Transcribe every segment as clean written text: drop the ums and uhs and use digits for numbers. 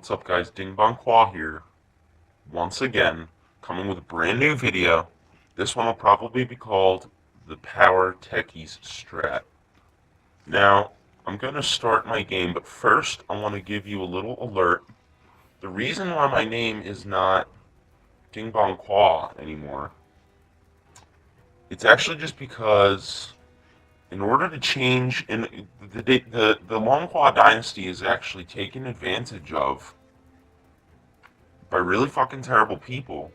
What's up, guys? Ding Bong Qua here, once again, coming with a brand new video. This one will probably be called the Power Techies Strat. Now, I'm going to start my game, but first I want to give you a little alert. The reason why my name is not Ding Bong Qua anymore, it's actually just because in order to change, in the Long Qua dynasty is actually taken advantage of by really fucking terrible people.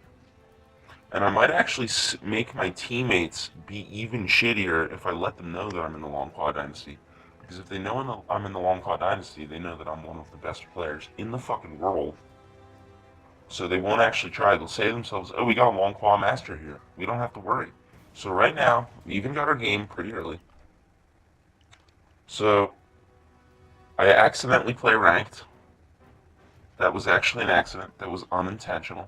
And I might actually make my teammates be even shittier if I let them know that I'm in the Long Claw Dynasty. Because if they know I'm in the Long Claw Dynasty, they know that I'm one of the best players in the fucking world. So they won't actually try. They'll say to themselves, oh, we got a Long Claw Master here. We don't have to worry. So right now, we even got our game pretty early. So, I accidentally play ranked. That was actually an accident. That was unintentional.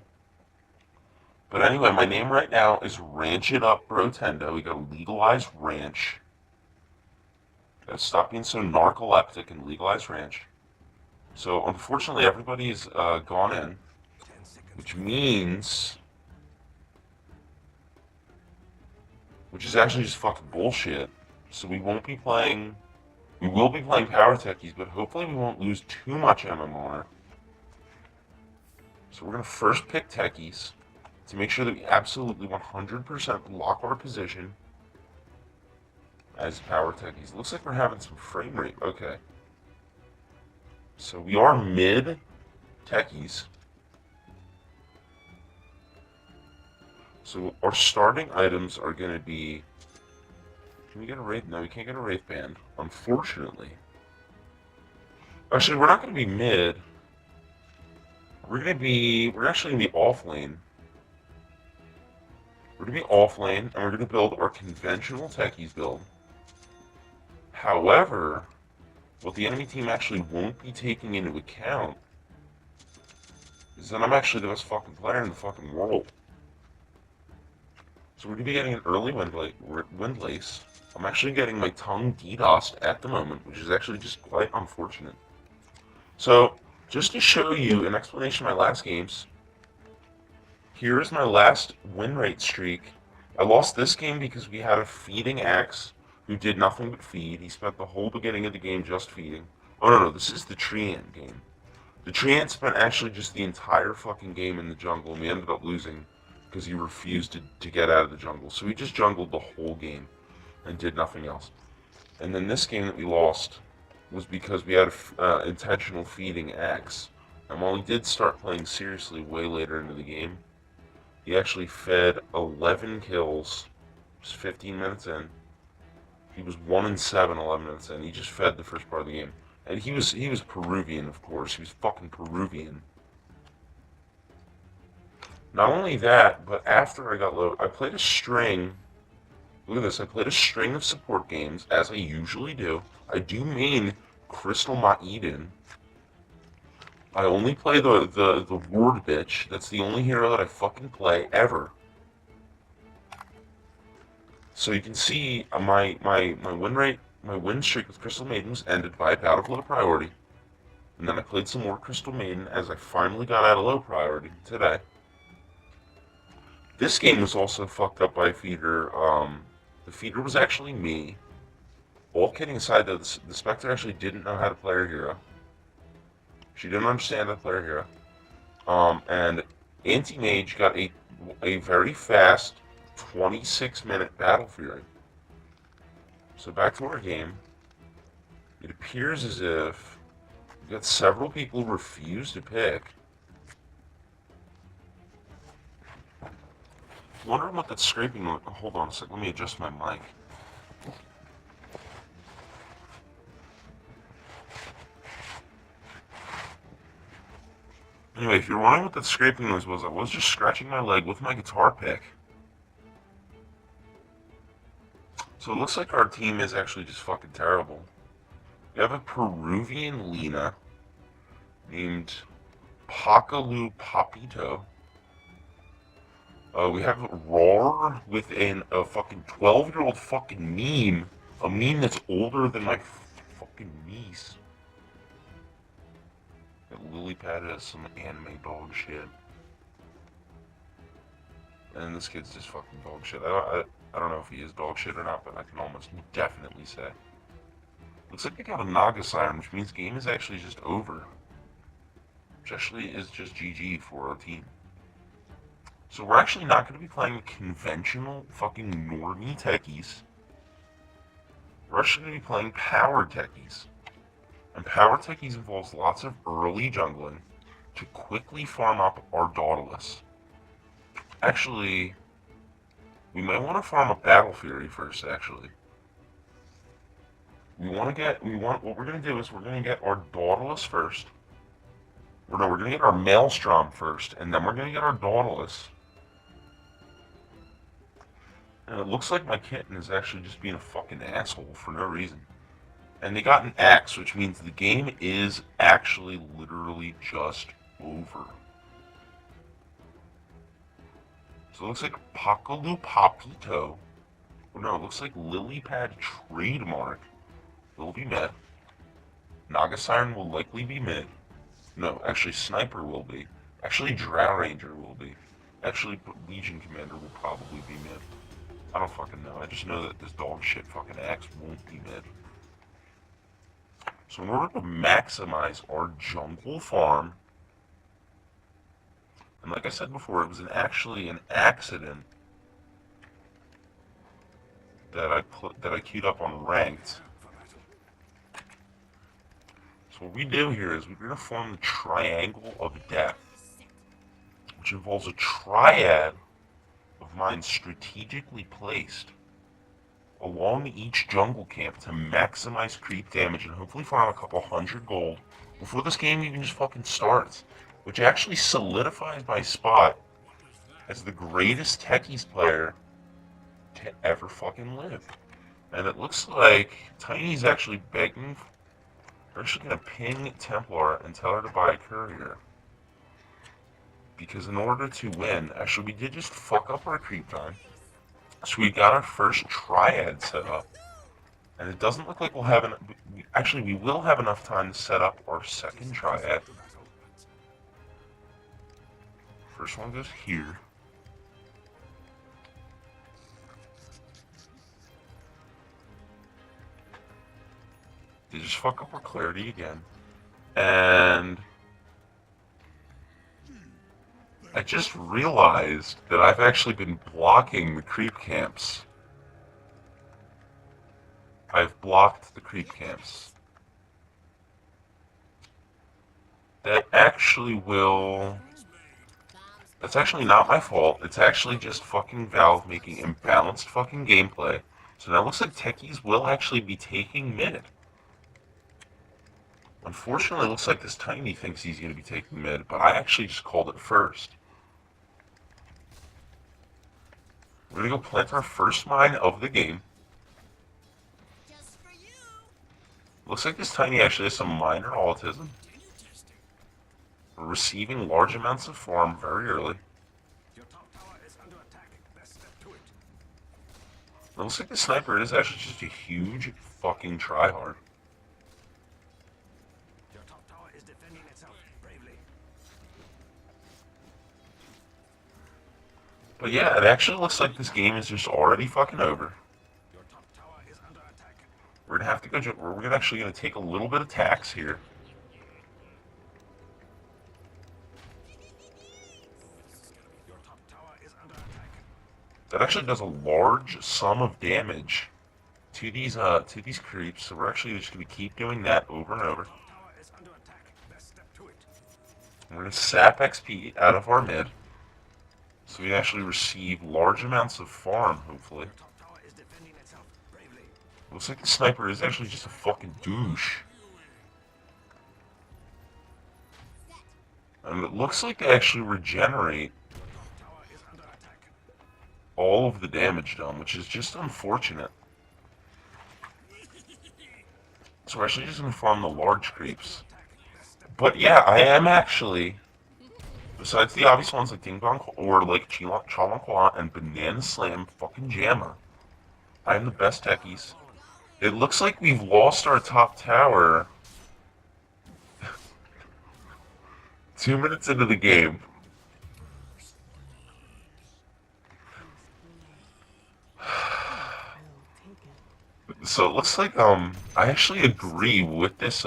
But anyway, my name right now is Ranch It Up Brotendo. We gotta legalize ranch. Gotta stop being so narcoleptic and legalize ranch. So unfortunately, everybody's gone in, which is actually just fucking bullshit. So we won't be playing. We will be playing Power Techies, but hopefully we won't lose too much MMR. So we're gonna first pick Techies to make sure that we absolutely 100% lock our position as Power Techies. Looks like we're having some frame rate. Okay. So we are mid Techies. So our starting items are going to be... Can we get a Wraith? No, we can't get a Wraith Band, unfortunately. Actually, we're not going to be mid. We're actually going to be off lane. We're going to be off lane, and we're going to build our conventional Techies build. However, what the enemy team actually won't be taking into account is that I'm actually the best fucking player in the fucking world. So we're going to be getting an early Windlace. I'm actually getting my tongue DDoSed at the moment, which is actually just quite unfortunate. So, just to show you an explanation of my last games, here is my last win rate streak. I lost this game because we had a feeding axe who did nothing but feed. He spent the whole beginning of the game just feeding. Oh no, this is the Treant game. The Treant spent actually just the entire fucking game in the jungle, and we ended up losing because he refused to get out of the jungle. So he just jungled the whole game and did nothing else. And then this game that we lost was because we had an intentional feeding axe. And while he did start playing seriously way later into the game, he actually fed 11 kills just 15 minutes in. He was 1-7 11 minutes in. He just fed the first part of the game. And he was Peruvian, of course. He was fucking Peruvian. Not only that, but after I got low, I played a string. Look at this. I played a string of support games, as I usually do. I do main Crystal Maiden. I only play the Ward bitch. That's the only hero that I fucking play, ever. So you can see my win rate, my win streak with Crystal Maiden was ended by a bout of low priority. And then I played some more Crystal Maiden as I finally got out of low priority today. This game was also fucked up by a feeder. The feeder was actually me. All kidding aside, though, the Spectre actually didn't know how to play her hero. She didn't understand how to play her hero. And Anti-Mage got a very fast 26-minute Battlefury. So back to our game. It appears as if we got several people who refuse to pick. Wondering what that scraping noise. Oh, hold on a sec. Let me adjust my mic. Anyway, if you're wondering what that scraping noise was, I was just scratching my leg with my guitar pick. So it looks like our team is actually just fucking terrible. We have a Peruvian Lina named Pacalu Papito. We have Roar with a fucking 12-year-old fucking meme. A meme that's older than my fucking niece. Got Lily pad has some anime dog shit. And this kid's just fucking dog shit. I don't know if he is dog shit or not, but I can almost definitely say. Looks like they got a Naga Siren, which means game is actually just over. Which actually is just GG for our team. So we're actually not going to be playing conventional fucking normie techies. We're actually going to be playing power techies. And power techies involves lots of early jungling to quickly farm up our Daudelus. Actually, we might want to farm up Battlefury first, actually. What we're going to do is we're going to get our Daudelus first. Or no, we're going to get our Maelstrom first, and then we're going to get our Daudelus. And it looks like my kitten is actually just being a fucking asshole for no reason. And they got an axe, which means the game is actually literally just over. So it looks like Pakalu Papito. Oh no, it looks like Lilypad Trademark will be mid. Naga Siren will likely be mid. No, actually Sniper will be. Actually Drow Ranger will be. Actually Legion Commander will probably be mid. I don't fucking know. I just know that this dog shit fucking axe won't be mid. So in order to maximize our jungle farm, and like I said before, it was actually an accident that I queued up on ranked. So what we do here is we're going to form the Triangle of Death, which involves a triad of mines strategically placed along each jungle camp to maximize creep damage and hopefully farm a couple hundred gold before this game even just fucking starts, which actually solidifies my spot as the greatest Techies player to ever fucking live. And it looks like Tiny's actually begging. We're actually gonna ping Templar and tell her to buy a courier. Because in order to win, actually we did just fuck up our creep time. So we got our first triad set up. And it doesn't look like we'll have actually we will have enough time to set up our second triad. First one goes here. They just fuck up our clarity again. And I just realized that I've actually been blocking the creep camps. I've blocked the creep camps. That actually will... That's actually not my fault. It's actually just fucking Valve making imbalanced fucking gameplay. So now it looks like Techies will actually be taking mid. Unfortunately, it looks like this Tiny thinks he's going to be taking mid, but I actually just called it first. We're going to go plant our first mine of the game. Looks like this Tiny actually has some minor autism. We're receiving large amounts of farm very early. It looks like the Sniper is actually just a huge fucking tryhard. But yeah, it actually looks like this game is just already fucking over. We're gonna have to go. We're actually gonna take a little bit of tax here. That actually does a large sum of damage to these creeps. So we're actually just gonna keep doing that over and over. We're gonna sap XP out of our mid, so we actually receive large amounts of farm, hopefully. Looks like the Sniper is actually just a fucking douche. And it looks like they actually regenerate all of the damage done, which is just unfortunate. So we're actually just going to farm the large creeps. But yeah, I am actually, besides the obvious ones like Ding Dong or like Chalankwa and Banana Slam fucking Jammer, I am the best Techies. It looks like we've lost our top tower. 2 minutes into the game. So it looks like I actually agree with this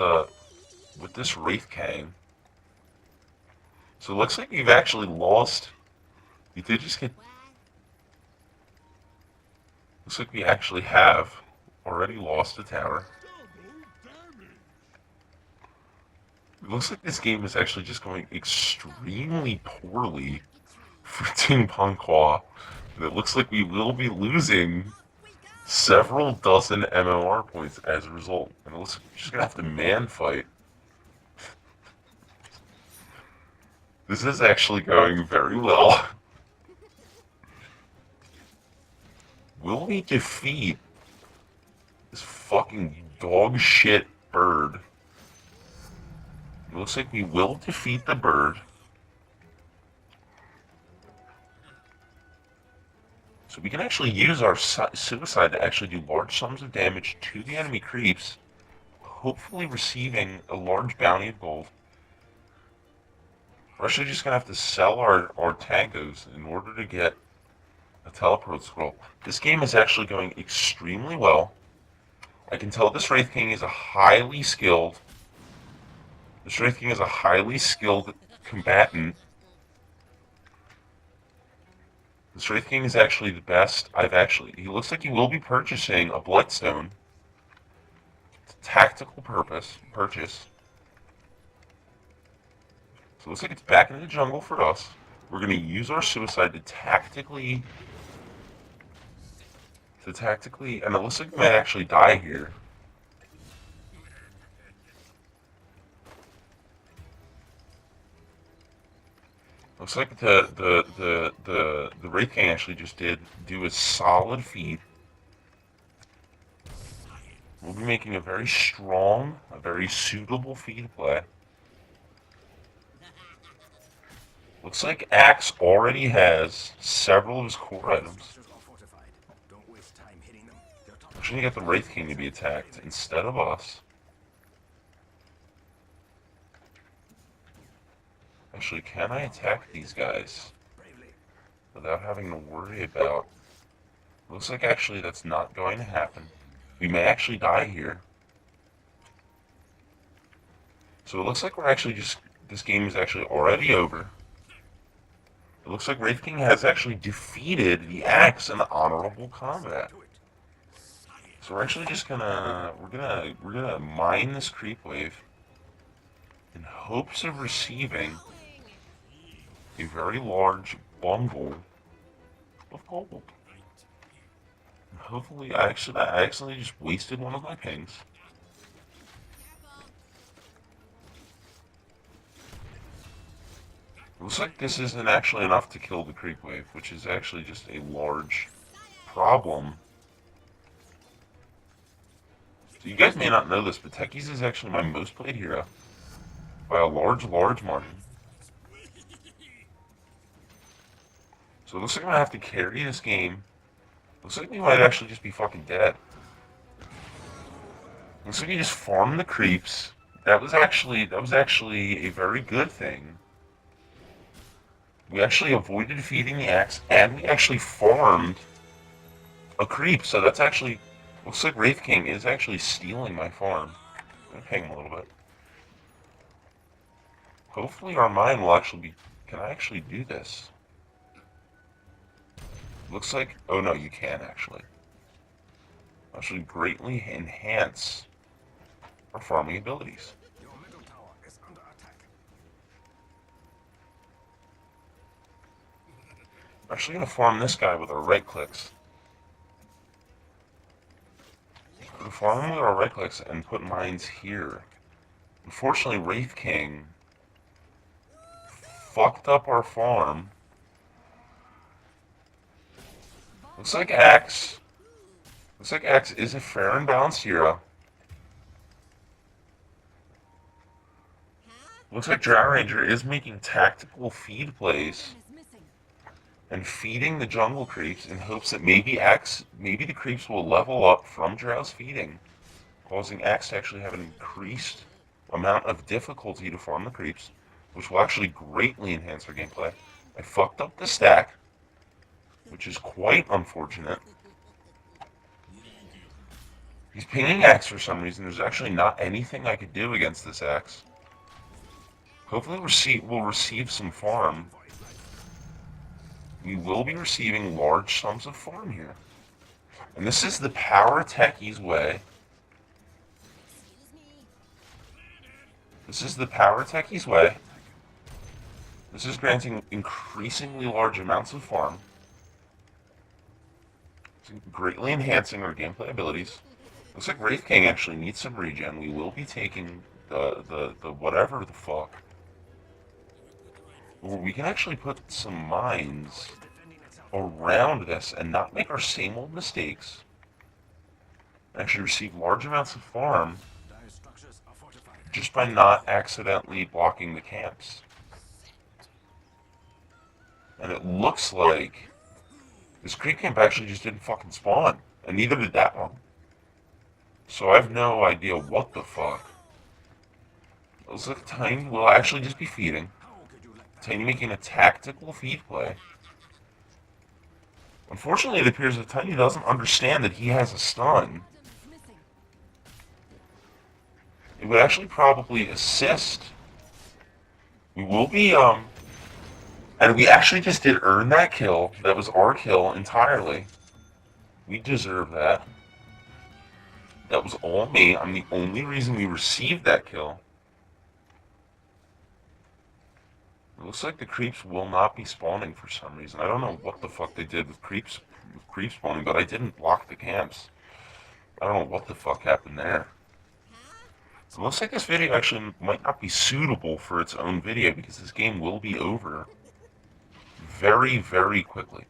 Wraith King. So it looks like we've actually lost. We did just get. Looks like we actually have already lost the tower. It looks like this game is actually just going extremely poorly for Team Panqua. And it looks like we will be losing several dozen MMR points as a result. And it looks like we're just going to have to man fight. This is actually going very well. Will we defeat this fucking dog shit bird? It looks like we will defeat the bird. So we can actually use our suicide to actually do large sums of damage to the enemy creeps, hopefully receiving a large bounty of gold. We're actually just going to have to sell our tangos in order to get a teleport scroll. This game is actually going extremely well. I can tell this Wraith King is a highly skilled... This Wraith King is a highly skilled combatant. This Wraith King is actually the best he looks like he will be purchasing a Bloodstone. It's a tactical purchase. So it looks like it's back into the jungle for us. We're going to use our suicide to tactically, and it looks like we might actually die here. Looks like the Wraith King actually just did do a solid feat. We'll be making a very strong, a very suitable feed play. Looks like Axe already has several of his core items. We're trying to get the Wraith King to be attacked instead of us. Actually, can I attack these guys without having to worry about... Looks like actually that's not going to happen. We may actually die here. So it looks like we're actually just... This game is actually already over. It looks like Wraith King has actually defeated the Axe in honorable combat. So we're actually just gonna... We're gonna mine this creep wave in hopes of receiving a very large bundle of gold. Hopefully, I accidentally just wasted one of my pings. Looks like this isn't actually enough to kill the creep wave, which is actually just a large problem. So you guys may not know this, but Techies is actually my most played hero by a large margin. So it looks like I'm gonna have to carry this game. Looks like we might actually just be fucking dead. Looks like we just farmed the creeps. That was actually a very good thing. We actually avoided defeating the Axe, and we actually farmed a creep. So that's actually... Looks like Wraith King is actually stealing my farm. I'm gonna ping him a little bit. Hopefully our mine will actually be... Can I actually do this? Looks like... Oh no, you can actually. Actually greatly enhance our farming abilities. Your middle tower is under attack. I'm actually going to farm this guy with our right clicks. We're going to farm him with our right clicks and put mines here. Unfortunately, Wraith King fucked up our farm. Looks like Axe is a fair and balanced hero. Looks like Drow Ranger is making tactical feed plays and feeding the jungle creeps in hopes that maybe the creeps will level up from Drow's feeding, causing Axe to actually have an increased amount of difficulty to farm the creeps. which will actually greatly enhance our gameplay. I fucked up the stack, which is quite unfortunate. He's pinging X for some reason. There's actually not anything I could do against this X. Hopefully we'll receive some farm. We will be receiving large sums of farm here. And this is the power Techies way. This is the power Techies way. This is granting increasingly large amounts of farm. It's greatly enhancing our gameplay abilities. Looks like Wraith King actually needs some regen. We will be taking the whatever the fuck. We can actually put some mines around this and not make our same old mistakes. Actually receive large amounts of farm just by not accidentally blocking the camps. And it looks like this creep camp actually just didn't fucking spawn, and neither did that one. So I have no idea what the fuck. It looks like Tiny will actually just be feeding. Tiny making a tactical feed play. Unfortunately, it appears that Tiny doesn't understand that he has a stun. It would actually probably assist. We will be, and we actually just did earn that kill. That was our kill entirely. We deserve that. That was all me. I'm the only reason we received that kill. It looks like the creeps will not be spawning for some reason. I don't know what the fuck they did with creep spawning, but I didn't block the camps. I don't know what the fuck happened there. It looks like this video actually might not be suitable for its own video because this game will be over very, very quickly.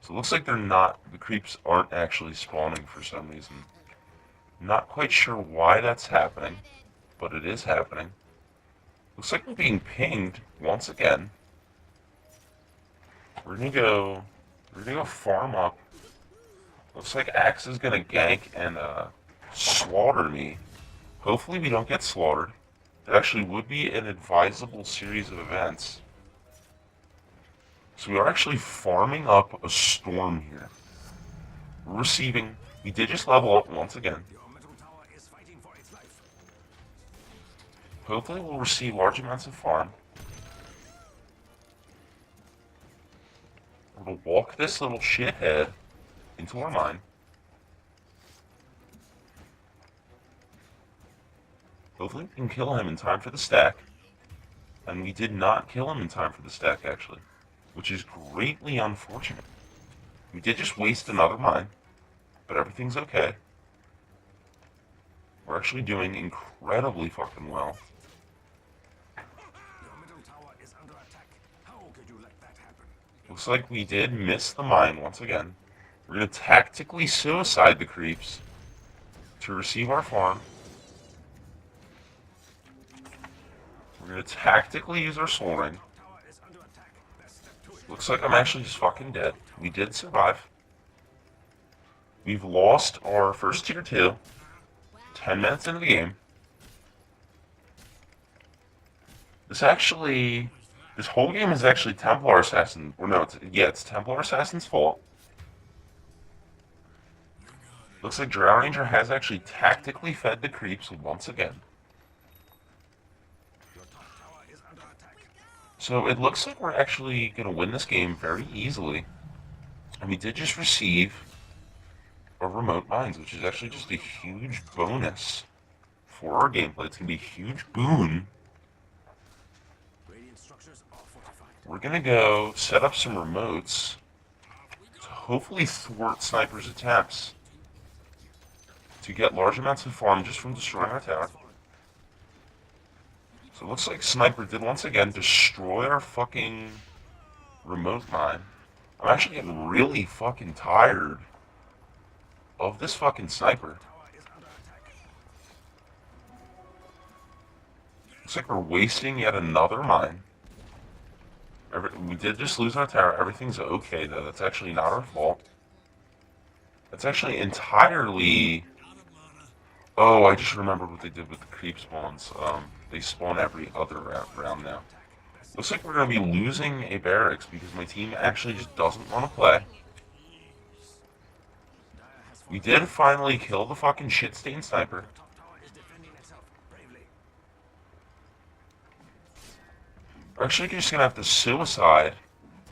So it looks like the creeps aren't actually spawning for some reason. Not quite sure why that's happening, but it is happening. Looks like we're being pinged once again. We're gonna go farm up. Looks like Axe is gonna gank and slaughter me. Hopefully we don't get slaughtered. It actually would be an advisable series of events. So we are actually farming up a storm here. We're receiving. We did just level up once again. Hopefully we'll receive large amounts of farm. We're gonna walk this little shithead into our mine. Hopefully we can kill him in time for the stack. And we did not kill him in time for the stack, actually. Which is greatly unfortunate. We did just waste another mine. But everything's okay. We're actually doing incredibly fucking well. Looks like we did miss the mine once again. We're going to tactically suicide the creeps to receive our farm. We're going to tactically use our soul ring. Looks like I'm actually just fucking dead. We did survive. We've lost our first tier 2. 10 minutes into the game. This whole game is actually Templar Assassin. Or no, it's Templar Assassin's fault. Looks like Drow Ranger has actually tactically fed the creeps once again. So it looks like we're actually going to win this game very easily. And we did just receive our remote mines, which is actually just a huge bonus for our gameplay. It's going to be a huge boon. We're going to go set up some remotes to hopefully thwart snipers' attempts to get large amounts of farm just from destroying our tower. So it looks like Sniper did once again destroy our fucking remote mine. I'm actually getting really fucking tired of this fucking Sniper. Looks like we're wasting yet another mine. We did just lose our tower. Everything's okay, though. That's actually not our fault. That's actually entirely... Oh, I just remembered what they did with the creep spawns. They spawn every other round now. Looks like we're going to be losing a barracks because my team actually just doesn't want to play. We did finally kill the fucking shit-stained sniper. Top tower is defending itself bravely. We're actually just going to have to suicide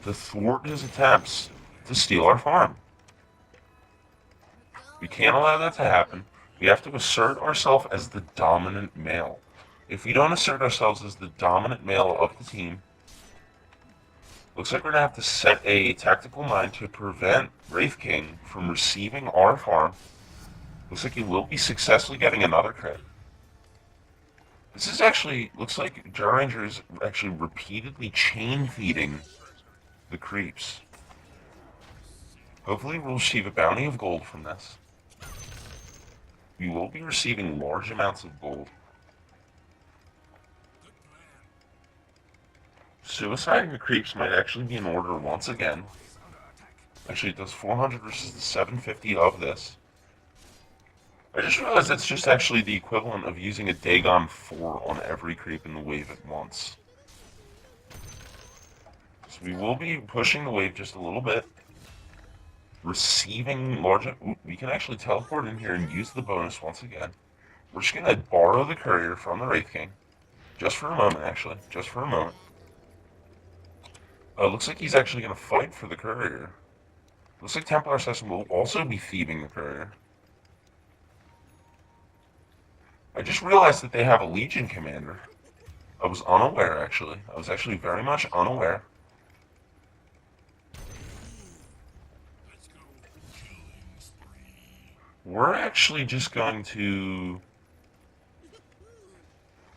to thwart his attempts to steal our farm. We can't allow that to happen. We have to assert ourselves as the dominant male. If we don't assert ourselves as the dominant male of the team, looks like we're going to have to set a tactical mine to prevent Wraith King from receiving our farm. Looks like he will be successfully getting another crit. This is actually, looks like Jar Ranger is actually repeatedly chain feeding the creeps. Hopefully we'll receive a bounty of gold from this. We will be receiving large amounts of gold. Suiciding the creeps might actually be in order once again. Actually, it does 400 versus the 750 of this. I just realized that's just actually the equivalent of using a Dagon 4 on every creep in the wave at once. So we will be pushing the wave just a little bit. Receiving large... Ooh, we can actually teleport in here and use the bonus once again. We're just going to borrow the courier from the Wraith King. Just for a moment, actually. Just for a moment. Looks like he's actually going to fight for the courier. Looks like Templar Assassin will also be thieving the courier. I just realized that they have a Legion commander. I was unaware, actually. I was actually very much unaware. We're actually just going to...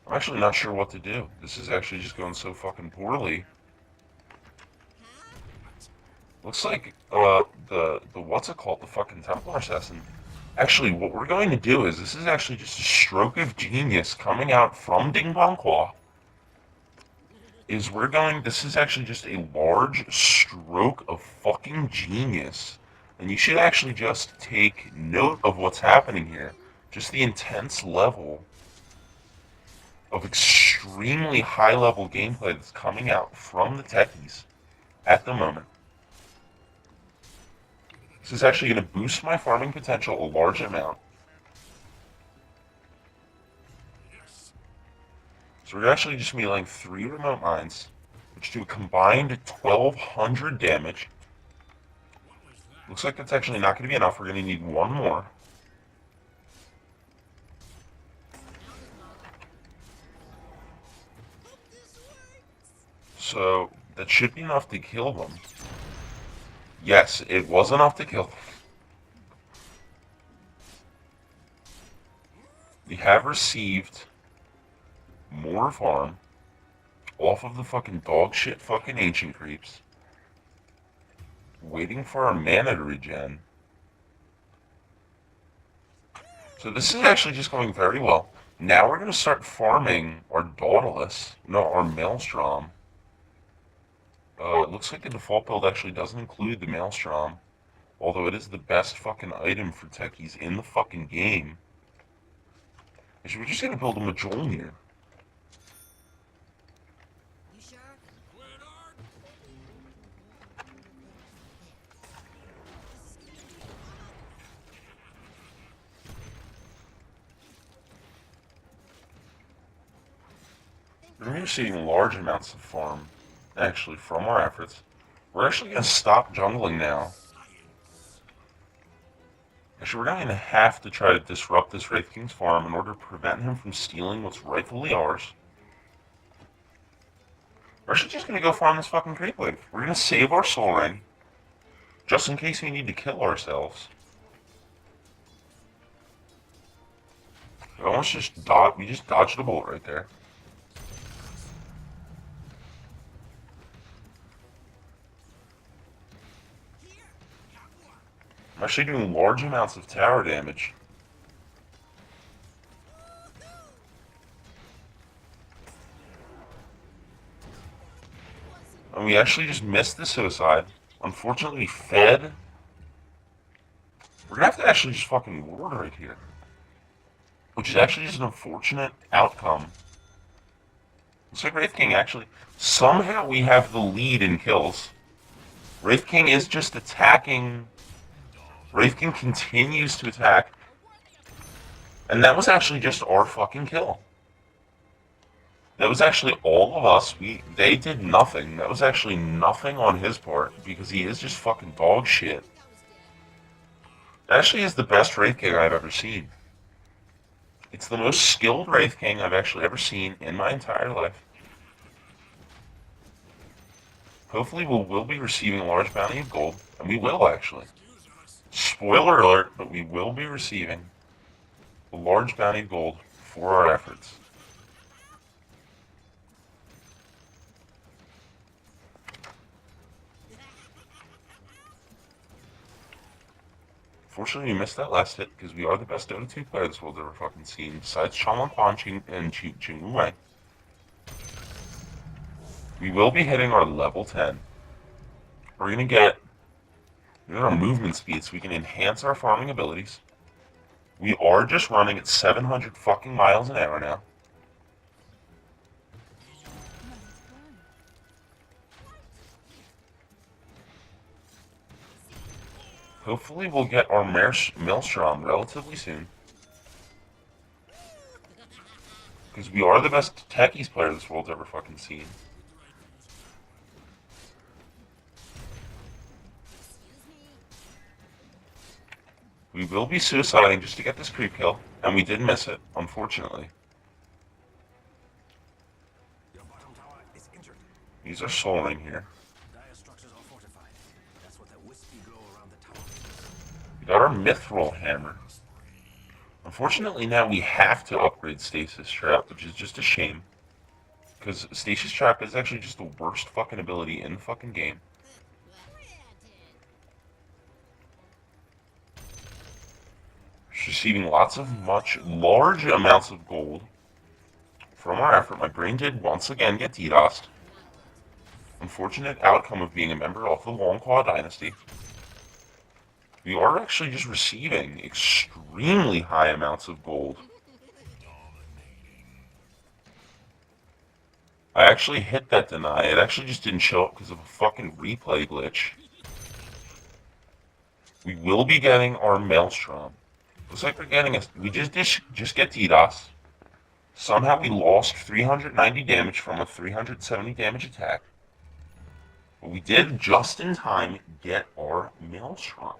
I'm actually not sure what to do. This is actually just going so fucking poorly. Looks like, the what's it called? The fucking Templar Assassin. Actually, what we're going to do is, this is actually just a stroke of genius coming out from Ding Dong Claw. This is actually just a large stroke of fucking genius. And you should actually just take note of what's happening here. Just the intense level of extremely high level gameplay that's coming out from the Techies at the moment. This is actually going to boost my farming potential a large amount. So we're actually just mealing 3 remote mines, which do a combined 1,200 damage. Looks like that's actually not going to be enough. We're going to need 1 more. So that should be enough to kill them. Yes, it was enough to kill them. We have received more farm off of the fucking dog shit fucking ancient creeps. Waiting for our mana to regen. So this is actually just going very well. Now we're going to start farming our Daudelus. No, our Maelstrom. It looks like the default build actually doesn't include the Maelstrom. Although it is the best fucking item for Techies in the fucking game. So we're just going to build a Majol here. You sure? We're receiving large amounts of farm, actually, from our efforts. We're actually going to stop jungling now. Actually, we're going to have to try to disrupt this Wraith King's farm in order to prevent him from stealing what's rightfully ours. We're actually just going to go farm this fucking creep wave. We're going to save our soul ring, just in case we need to kill ourselves. We almost just dodged, we just dodged a bullet right there. I'm actually doing large amounts of tower damage. And we actually just missed the suicide. Unfortunately, we fed. We're gonna have to actually just fucking ward right here. Which is actually just an unfortunate outcome Looks like Wraith King actually... Somehow we have the lead in kills. Wraith King is just attacking... Wraith King continues to attack. And that was actually just our fucking kill. That was actually all of us. They did nothing. That was actually nothing on his part, because he is just fucking dog shit. That actually is the best Wraith King I've ever seen. It's the most skilled Wraith King I've actually ever seen in my entire life. Hopefully we'll be receiving a large bounty of gold, and we will actually. Spoiler alert, but we will be receiving a large bounty of gold for our efforts. Fortunately, we missed that last hit because we are the best Dota 2 player this world's ever fucking seen, besides Shanlan Quan and Ching Wei. We will be hitting our level 10. We're gonna get our movement speed so we can enhance our farming abilities. We are just running at 700 fucking miles an hour now. Hopefully we'll get our Maelstrom relatively soon. Because we are the best Techies player this world's ever fucking seen. We will be suiciding just to get this creep kill, and we did miss it, unfortunately. Your bottom tower is injured. These are soaring here. Dire structures are fortified. That's what the wispy glow around the tower. We got our Mithril Hammer. Unfortunately, now we have to upgrade Stasis Trap, which is just a shame. Because Stasis Trap is actually just the worst fucking ability in the fucking game. Receiving large amounts of gold from our effort. My brain did once again get DDoSed. Unfortunate outcome of being a member of the Longclaw Dynasty. We are actually just receiving extremely high amounts of gold. I actually hit that deny. It actually just didn't show up because of a fucking replay glitch. We will be getting our Maelstrom. Looks like we're getting we just get DDoS. Somehow we lost 390 damage from a 370 damage attack. But we did just in time get our Maelstrom.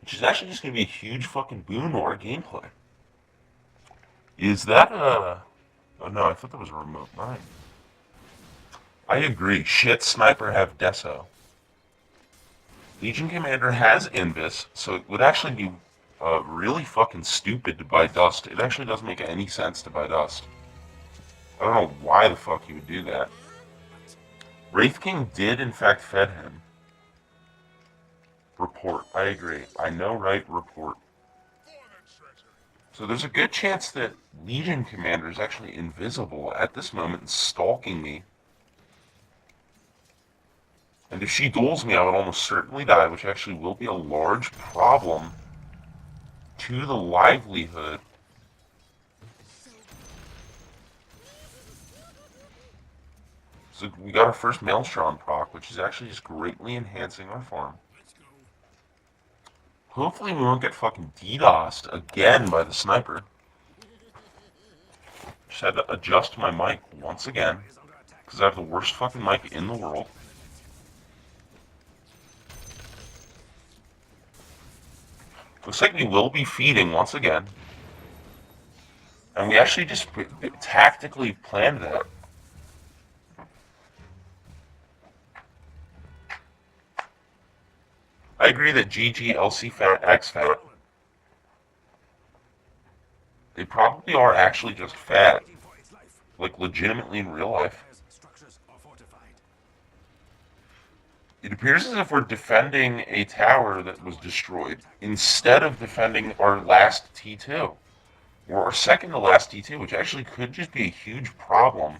Which is actually just going to be a huge fucking boon to our gameplay. Is that a... Oh no, I thought that was a remote mine. I agree. Shit, Sniper have Deso. Legion Commander has Invis, so it would actually be really fucking stupid to buy Dust. It actually doesn't make any sense to buy Dust. I don't know why the fuck he would do that. Wraith King did in fact fed him. Report. I agree. I know, right? Report. So there's a good chance that Legion Commander is actually invisible at this moment and stalking me. And if she duels me, I would almost certainly die, which actually will be a large problem to the livelihood. So we got our first Maelstrom proc, which is actually just greatly enhancing our farm. Hopefully we won't get fucking DDoSed again by the sniper. Just had to adjust my mic once again, because I have the worst fucking mic in the world. Looks like we will be feeding once again. And we actually just tactically planned that. I agree that GG, LC Fat, X Fat. They probably are actually just fat. Like legitimately in real life. It appears as if we're defending a tower that was destroyed instead of defending our last T2. Or our second to last T2, which actually could just be a huge problem.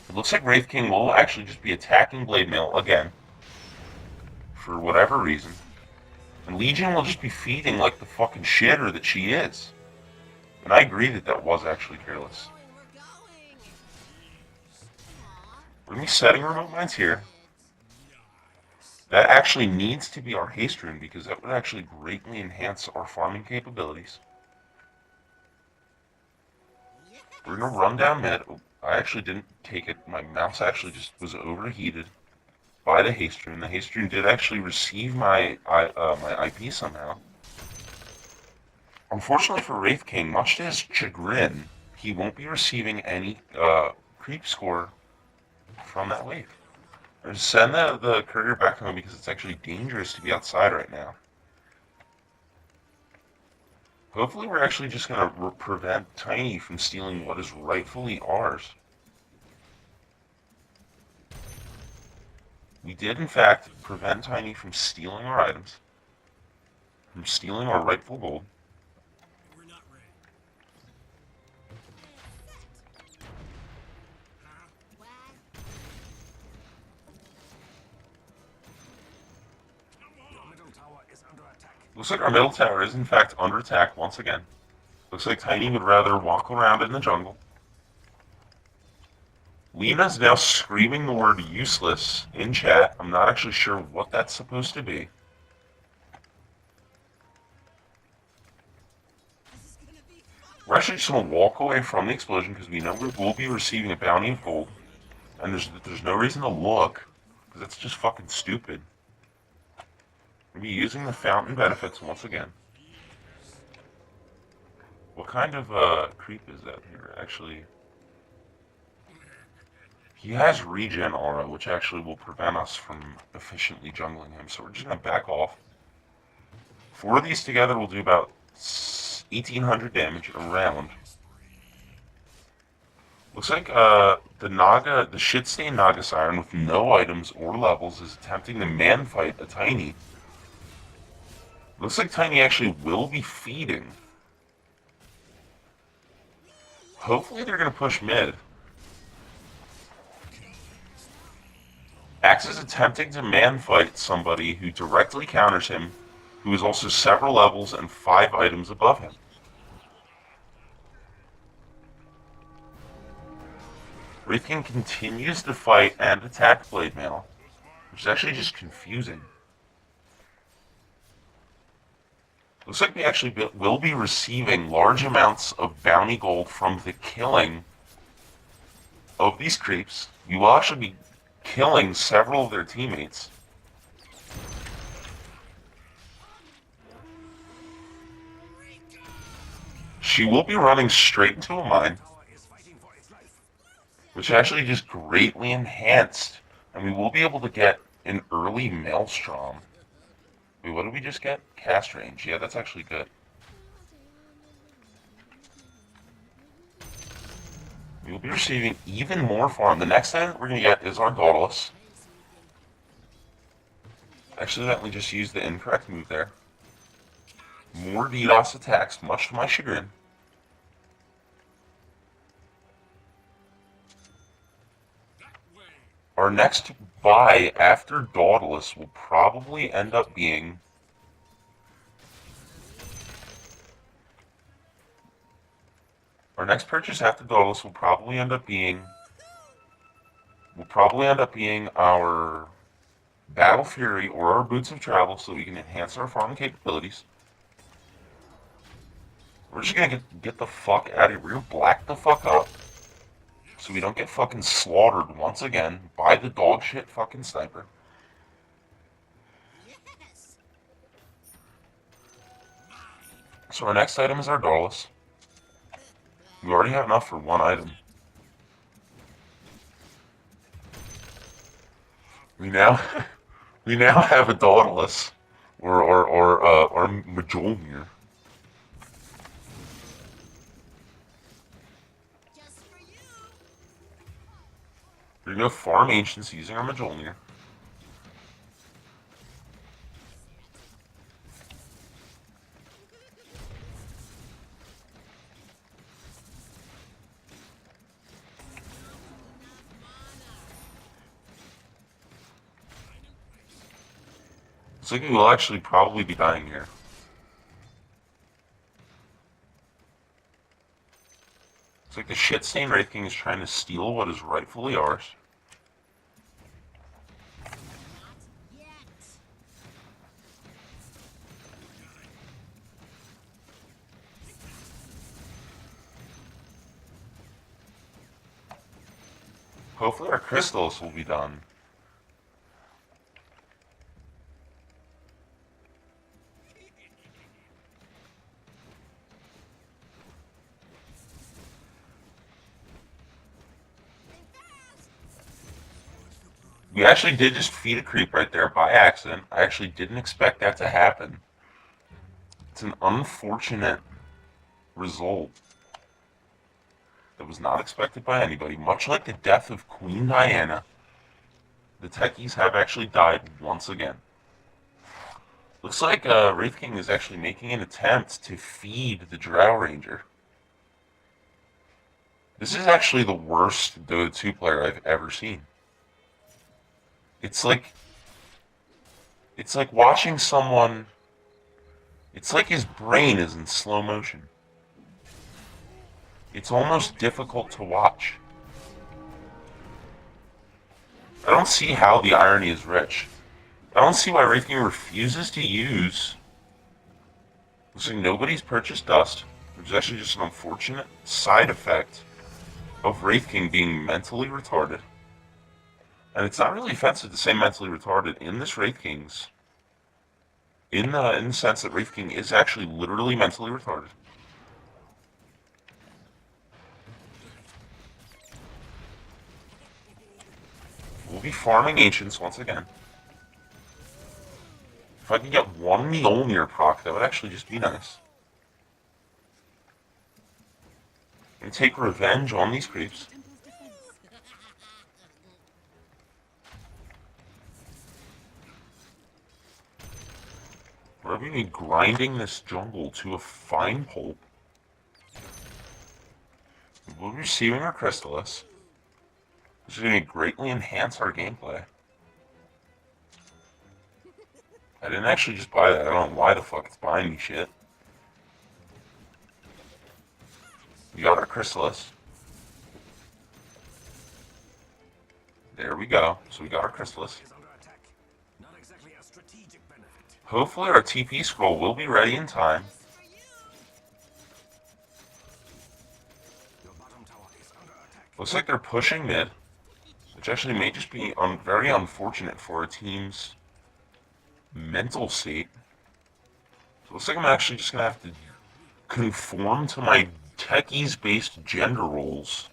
It looks like Wraith King will actually just be attacking Blade Mail again. For whatever reason. And Legion will just be feeding like the fucking shitter that she is. And I agree that that was actually careless. We're going to be setting remote mines here. That actually needs to be our haste rune because that would actually greatly enhance our farming capabilities. We're going to run down mid. Oh, I actually didn't take it. My mouse actually just was overheated by the haste rune. The haste rune did actually receive my IP somehow. Unfortunately for Wraith King, much to his chagrin, he won't be receiving any creep score from that wave. Just send the courier back home because it's actually dangerous to be outside right now. Hopefully we're actually just going to prevent Tiny from stealing what is rightfully ours. We did, in fact, prevent Tiny from stealing our items, from stealing our rightful gold. We're not ready. Your middle tower is under attack. Looks like our middle tower is, in fact, under attack once again. Looks like Tiny would rather walk around in the jungle. Lena's now screaming the word useless in chat. I'm not actually sure what that's supposed to be. We're actually just going to walk away from the explosion because we know we will be receiving a bounty of gold. And there's no reason to look, because that's just fucking stupid. We'll be using the fountain benefits once again. What kind of creep is that here? Actually, he has regen aura, which actually will prevent us from efficiently jungling him. So we're just going to back off. 4 of these together will do about 1,800 damage around. Looks like the shit-stained Naga Siren with no items or levels is attempting to man-fight a Tiny. Looks like Tiny actually will be feeding. Hopefully they're going to push mid. Axe is attempting to man-fight somebody who directly counters him, who is also several levels and 5 items above him. Wraithkin continues to fight and attack Blade Mail, which is actually just confusing. Looks like we actually will be receiving large amounts of bounty gold from the killing of these creeps. We will actually be killing several of their teammates. She will be running straight into a mine, which actually just greatly enhanced, and we will be able to get an early Maelstrom. Wait, what did we just get? Cast range. Yeah, that's actually good. We will be receiving even more farm. The next item we're going to get is our Daudelus. Accidentally just used the incorrect move there. More DDoS attacks, much to my chagrin. Our next buy after Daudelus will probably end up being our next purchase after Daudelus will probably end up being our Battlefury or our Boots of Travel so we can enhance our farming capabilities. We're just gonna get the fuck out of here. We're gonna black the fuck up so we don't get fucking slaughtered once again by the dog shit fucking sniper. So our next item is our Daudelus. We already have enough for 1 item. We now have a Daudelus or Majolnir. We're gonna farm ancients using our Majolnir. Looks like we will actually probably be dying here. Looks like the shit-stained Wraith King is trying to steal what is rightfully ours. Hopefully our crystals will be done. We actually did just feed a creep right there by accident. I actually didn't expect that to happen. It's an unfortunate result that was not expected by anybody. Much like the death of Queen Diana, the Techies have actually died once again. Looks like Wraith King is actually making an attempt to feed the Drow Ranger. This is actually the worst Dota 2 player I've ever seen. It's like watching someone. It's like his brain is in slow motion. It's almost difficult to watch. I don't see how the irony is rich. I don't see why Wraith King refuses to use. Looks like nobody's purchased Dust, which is actually just an unfortunate side effect of Wraith King being mentally retarded. And it's not really offensive to say mentally retarded in this Wraith King's. In the sense that Wraith King is actually literally mentally retarded. We'll be farming Ancients once again. If I can get one Mjolnir proc, that would actually just be nice. And take revenge on these creeps. We're going to be grinding this jungle to a fine pulp. We'll be receiving our Crystallis. This is going to greatly enhance our gameplay. I didn't actually just buy that. I don't know why the fuck it's buying me shit. We got our Crystallis. There we go. So we got our Crystallis. Hopefully our TP scroll will be ready in time. Looks like they're pushing mid, which actually may just be very unfortunate for a team's mental state. So it looks like I'm actually just going to have to conform to my Techies-based gender roles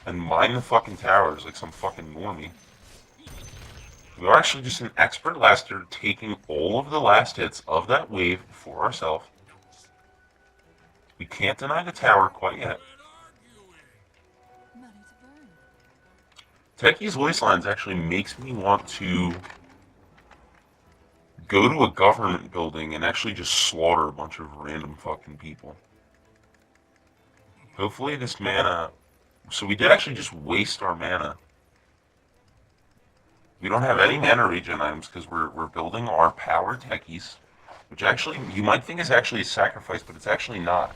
and mine the fucking towers like some fucking normie. We are actually just an expert laster taking all of the last hits of that wave for ourselves. We can't deny the tower quite yet. Techies voice lines actually makes me want to go to a government building and actually just slaughter a bunch of random fucking people. Hopefully this mana... So we did actually just waste our mana. We don't have any mana regen items because we're building our power Techies, which actually you might think is actually a sacrifice, but it's actually not.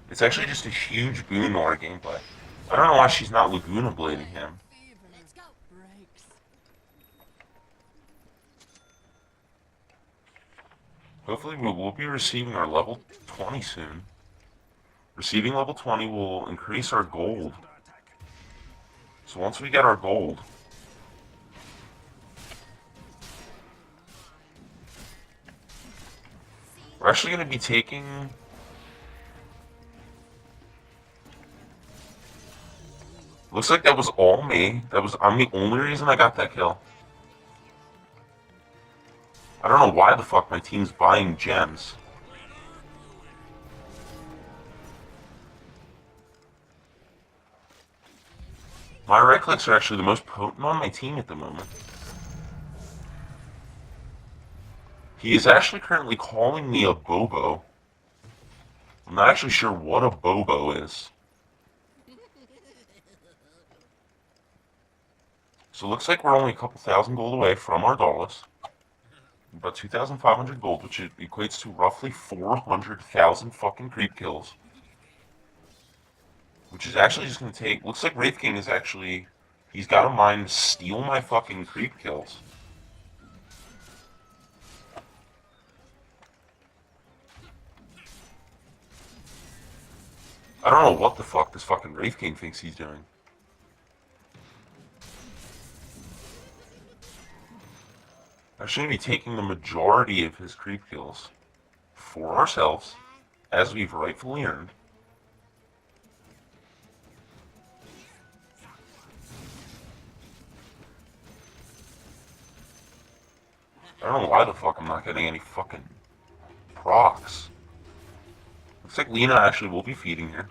It's actually just a huge boon to our gameplay. I don't know why she's not Laguna Blading him. Hopefully we will be receiving our level 20 soon. Receiving level 20 will increase our gold. So once we get our gold, we're actually going to be taking... Looks like that was all me. I'm the only reason I got that kill. I don't know why the fuck my team's buying gems. My right clicks are actually the most potent on my team at the moment. He is actually currently calling me a Bobo. I'm not actually sure what a Bobo is. So it looks like we're only a couple thousand gold away from our Daudelus. About 2,500 gold, which equates to roughly 400,000 fucking creep kills. Which is actually just going to take... Looks like Wraith King is actually... He's got a mind to steal my fucking creep kills. I don't know what the fuck this fucking Wraith King thinks he's doing. Actually, going to be taking the majority of his creep kills for ourselves, as we've rightfully earned. I don't know why the fuck I'm not getting any fucking procs. Looks like Lena actually will be feeding here.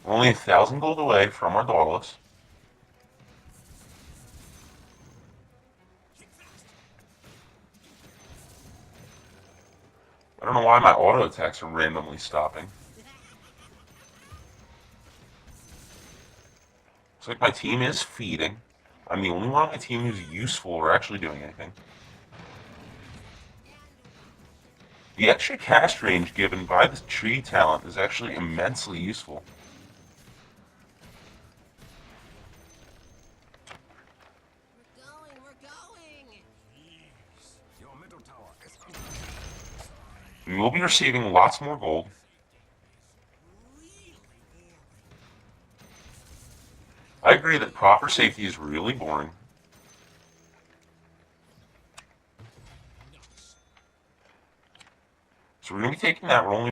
We're only 1,000 gold away from our Daudelus. I don't know why my auto attacks are randomly stopping. Looks like my team is feeding. I'm the only one on my team who's useful or actually doing anything. The extra cast range given by the tree talent is actually immensely useful. We're going. Jeez. Your middle tower is under. We will be receiving lots more gold. I agree that proper safety is really boring. So we're going to be taking that. We're only